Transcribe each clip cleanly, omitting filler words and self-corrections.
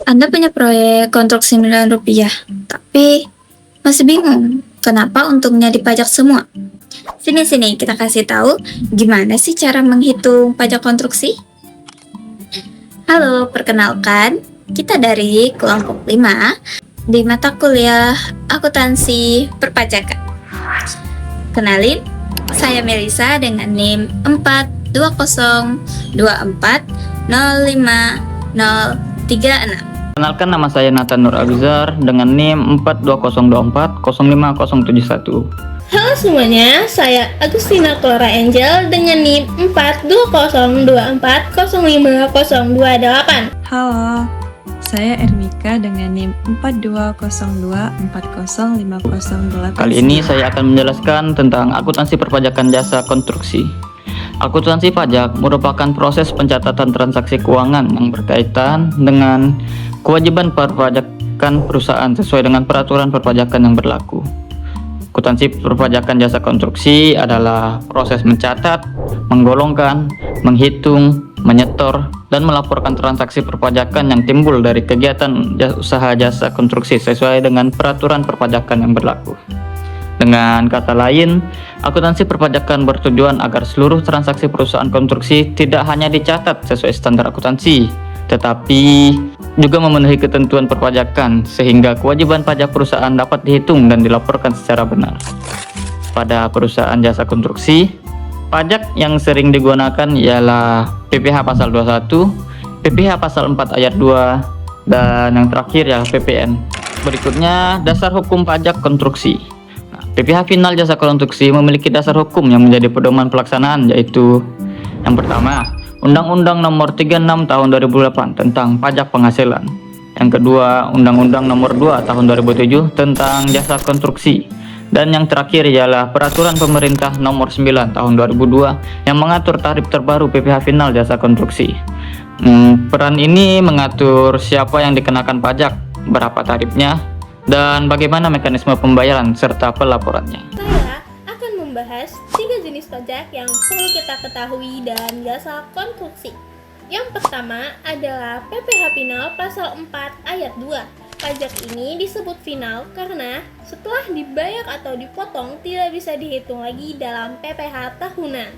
Anda punya proyek konstruksi miliaran rupiah, tapi masih bingung kenapa untungnya dipajak semua. Sini-sini kita kasih tahu gimana sih cara menghitung pajak konstruksi. Halo, perkenalkan, kita dari kelompok 5 di mata kuliah akuntansi perpajakan. Kenalin, saya Melisa dengan NIM 42024050036. Kenalkan, nama saya Nathan Nur Abizar dengan NIM 42024050071. Halo semuanya, saya Agustina Clara Angel dengan NIM 42024050028. Halo, saya Ermika dengan NIM 4202405008. Kali ini saya akan menjelaskan tentang akuntansi perpajakan jasa konstruksi. Akuntansi pajak merupakan proses pencatatan transaksi keuangan yang berkaitan dengan kewajiban perpajakan perusahaan sesuai dengan peraturan perpajakan yang berlaku. Akuntansi perpajakan jasa konstruksi adalah proses mencatat, menggolongkan, menghitung, menyetor, dan melaporkan transaksi perpajakan yang timbul dari kegiatan usaha jasa konstruksi sesuai dengan peraturan perpajakan yang berlaku. Dengan kata lain, akuntansi perpajakan bertujuan agar seluruh transaksi perusahaan konstruksi tidak hanya dicatat sesuai standar akuntansi, tetapi juga memenuhi ketentuan perpajakan sehingga kewajiban pajak perusahaan dapat dihitung dan dilaporkan secara benar. Pada perusahaan jasa konstruksi, pajak yang sering digunakan ialah PPh pasal 21, PPh pasal 4 ayat 2, dan yang terakhir ya PPN. Berikutnya, dasar hukum pajak konstruksi. PPh final jasa konstruksi memiliki dasar hukum yang menjadi pedoman pelaksanaan, yaitu yang pertama, Undang-Undang Nomor 36 Tahun 2008 tentang Pajak Penghasilan. Yang kedua, Undang-Undang Nomor 2 Tahun 2007 tentang Jasa Konstruksi. Dan yang terakhir ialah Peraturan Pemerintah Nomor 9 Tahun 2002 yang mengatur tarif terbaru PPh final jasa konstruksi. Peran ini mengatur siapa yang dikenakan pajak, berapa tarifnya, dan bagaimana mekanisme pembayaran serta pelaporannya. Saya akan membahas 3 jenis pajak yang perlu kita ketahui dalam jasa konstruksi. Yang pertama adalah PPh final pasal 4 ayat 2. Pajak ini disebut final karena setelah dibayar atau dipotong tidak bisa dihitung lagi dalam PPh tahunan.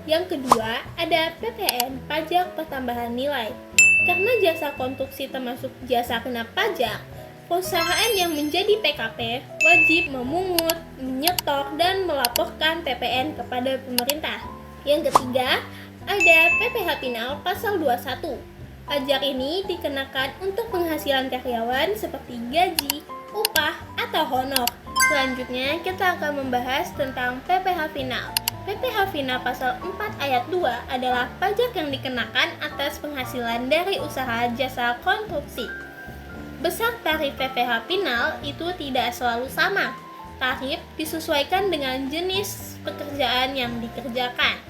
Yang kedua ada PPN, pajak pertambahan nilai. Karena jasa konstruksi termasuk jasa kena pajak, perusahaan yang menjadi PKP wajib memungut, menyetor, dan melaporkan PPN kepada pemerintah. Yang ketiga, ada PPh final pasal 21. Pajak ini dikenakan untuk penghasilan karyawan seperti gaji, upah, atau honor. Selanjutnya, kita akan membahas tentang PPh final. PPh final pasal 4 ayat 2 adalah pajak yang dikenakan atas penghasilan dari usaha jasa konstruksi. Besar tarif PPh final itu tidak selalu sama. Tarif disesuaikan dengan jenis pekerjaan yang dikerjakan.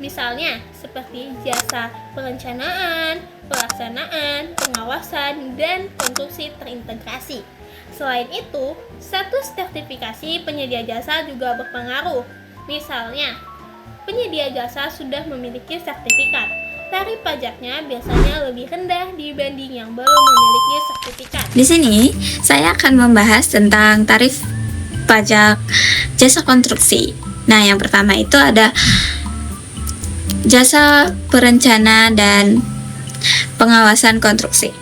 Misalnya, seperti jasa perencanaan, pelaksanaan, pengawasan, dan konstruksi terintegrasi. Selain itu, status sertifikasi penyedia jasa juga berpengaruh. Misalnya, penyedia jasa sudah memiliki sertifikat. Tarif pajaknya biasanya lebih rendah dibanding yang belum memiliki sertifikat. Di sini saya akan membahas tentang tarif pajak jasa konstruksi. Nah, yang pertama itu ada jasa perencana dan pengawasan konstruksi.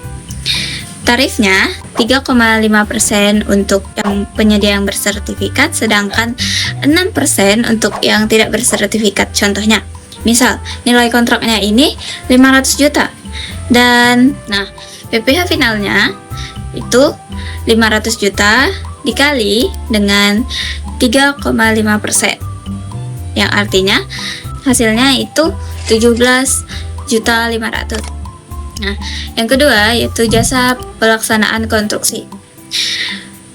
Tarifnya 3,5% untuk yang penyedia yang bersertifikat, sedangkan 6% untuk yang tidak bersertifikat. Contohnya, misal nilai kontraknya ini 500 juta dan PPh finalnya itu 500 juta dikali dengan 3,5%, yang artinya hasilnya itu 17.500.000. Nah, yang kedua yaitu jasa pelaksanaan konstruksi.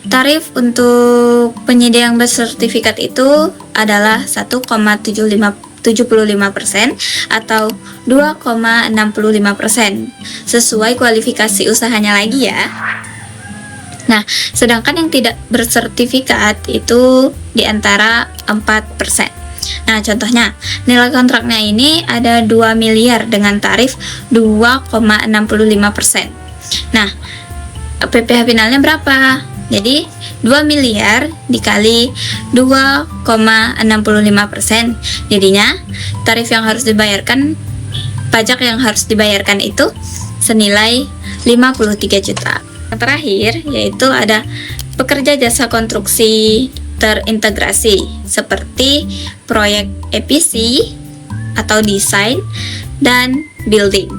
Tarif untuk penyedia yang bersertifikat itu adalah 1,75% atau 2,65% sesuai kualifikasi usahanya lagi ya. Nah, sedangkan yang tidak bersertifikat itu di antara 4%. Nah, contohnya, nilai kontraknya ini ada 2 miliar dengan tarif 2,65%. Nah, PPh finalnya berapa? Jadi 2 miliar dikali 2,65%. Jadinya tarif yang harus dibayarkan, pajak yang harus dibayarkan itu senilai 53 juta. Yang terakhir yaitu ada pekerja jasa konstruksi terintegrasi seperti proyek EPC atau desain dan building.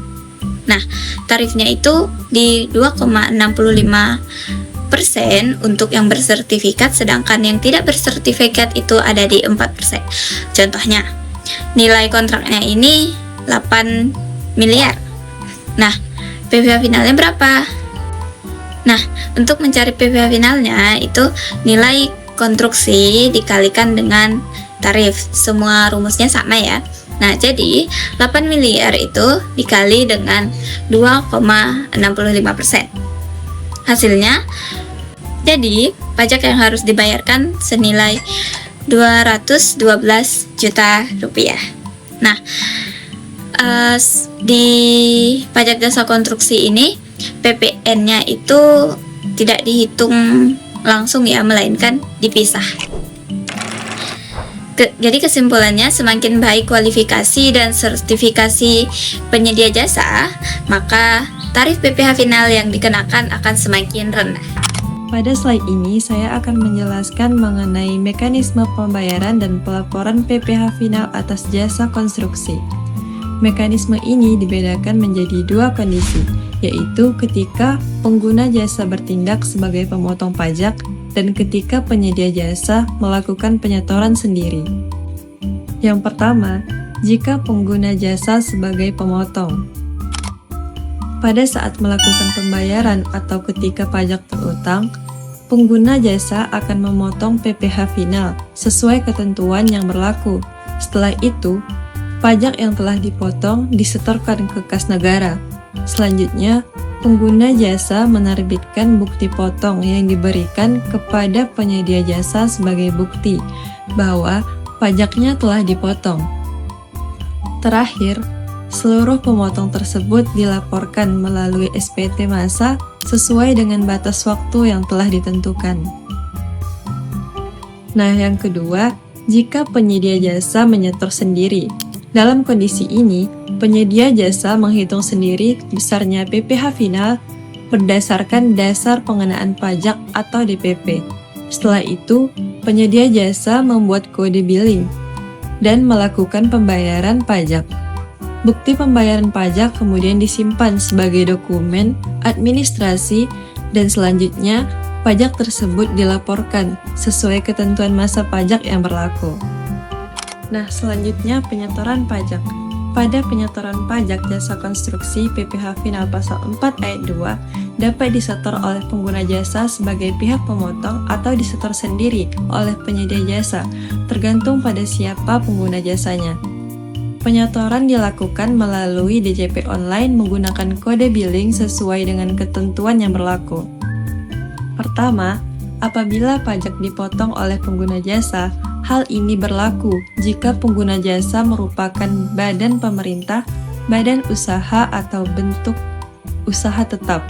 Nah, tarifnya itu di 2,65% untuk yang bersertifikat, sedangkan yang tidak bersertifikat itu ada di 4%. Contohnya, nilai kontraknya ini 8 miliar. Nah, PPh finalnya berapa? Nah, untuk mencari PPh finalnya itu nilai konstruksi dikalikan dengan tarif. Semua rumusnya sama ya. Nah, jadi 8 miliar itu dikali dengan 2,65%. Hasilnya, jadi pajak yang harus dibayarkan senilai 212 juta rupiah. Nah, di pajak jasa konstruksi ini, PPN-nya itu tidak dihitung langsung ya, melainkan dipisah. Jadi kesimpulannya, semakin baik kualifikasi dan sertifikasi penyedia jasa, maka tarif PPh final yang dikenakan akan semakin rendah. Pada slide ini, saya akan menjelaskan mengenai mekanisme pembayaran dan pelaporan PPh final atas jasa konstruksi. Mekanisme ini dibedakan menjadi dua kondisi, yaitu ketika pengguna jasa bertindak sebagai pemotong pajak dan ketika penyedia jasa melakukan penyetoran sendiri. Yang pertama, jika pengguna jasa sebagai pemotong. Pada saat melakukan pembayaran atau ketika pajak terutang, pengguna jasa akan memotong PPh final sesuai ketentuan yang berlaku. Setelah itu, pajak yang telah dipotong disetorkan ke kas negara. Selanjutnya, pengguna jasa menerbitkan bukti potong yang diberikan kepada penyedia jasa sebagai bukti bahwa pajaknya telah dipotong. Terakhir, seluruh pemotong tersebut dilaporkan melalui SPT massa sesuai dengan batas waktu yang telah ditentukan. Nah, yang kedua, jika penyedia jasa menyetor sendiri. Dalam kondisi ini, penyedia jasa menghitung sendiri besarnya PPh final berdasarkan dasar pengenaan pajak atau DPP. Setelah itu, penyedia jasa membuat kode billing dan melakukan pembayaran pajak. Bukti pembayaran pajak kemudian disimpan sebagai dokumen administrasi dan selanjutnya pajak tersebut dilaporkan sesuai ketentuan masa pajak yang berlaku. Nah, selanjutnya penyetoran pajak. Pada penyetoran pajak jasa konstruksi, PPh final pasal 4 ayat 2 dapat disetor oleh pengguna jasa sebagai pihak pemotong atau disetor sendiri oleh penyedia jasa, tergantung pada siapa pengguna jasanya. Penyetoran dilakukan melalui DJP online menggunakan kode billing sesuai dengan ketentuan yang berlaku. Pertama, apabila pajak dipotong oleh pengguna jasa, hal ini berlaku jika pengguna jasa merupakan badan pemerintah, badan usaha, atau bentuk usaha tetap.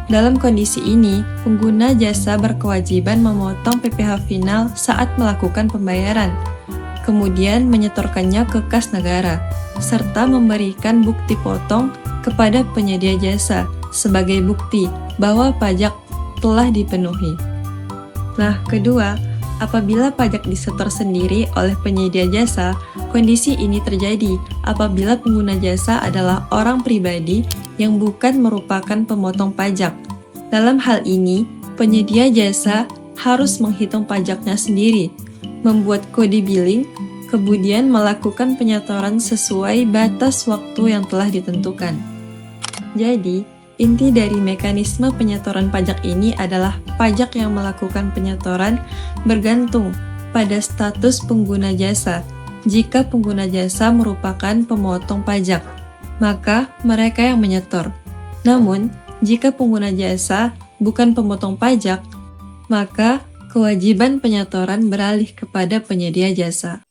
Dalam kondisi ini, pengguna jasa berkewajiban memotong PPh final saat melakukan pembayaran, kemudian menyetorkannya ke kas negara, serta memberikan bukti potong kepada penyedia jasa sebagai bukti bahwa pajak telah dipenuhi. Nah, kedua, apabila pajak disetor sendiri oleh penyedia jasa, kondisi ini terjadi apabila pengguna jasa adalah orang pribadi yang bukan merupakan pemotong pajak. Dalam hal ini, penyedia jasa harus menghitung pajaknya sendiri, membuat kode billing, kemudian melakukan penyetoran sesuai batas waktu yang telah ditentukan. Jadi, inti dari mekanisme penyetoran pajak ini adalah pajak yang melakukan penyetoran bergantung pada status pengguna jasa. Jika pengguna jasa merupakan pemotong pajak, maka mereka yang menyetor. Namun, jika pengguna jasa bukan pemotong pajak, maka kewajiban penyetoran beralih kepada penyedia jasa.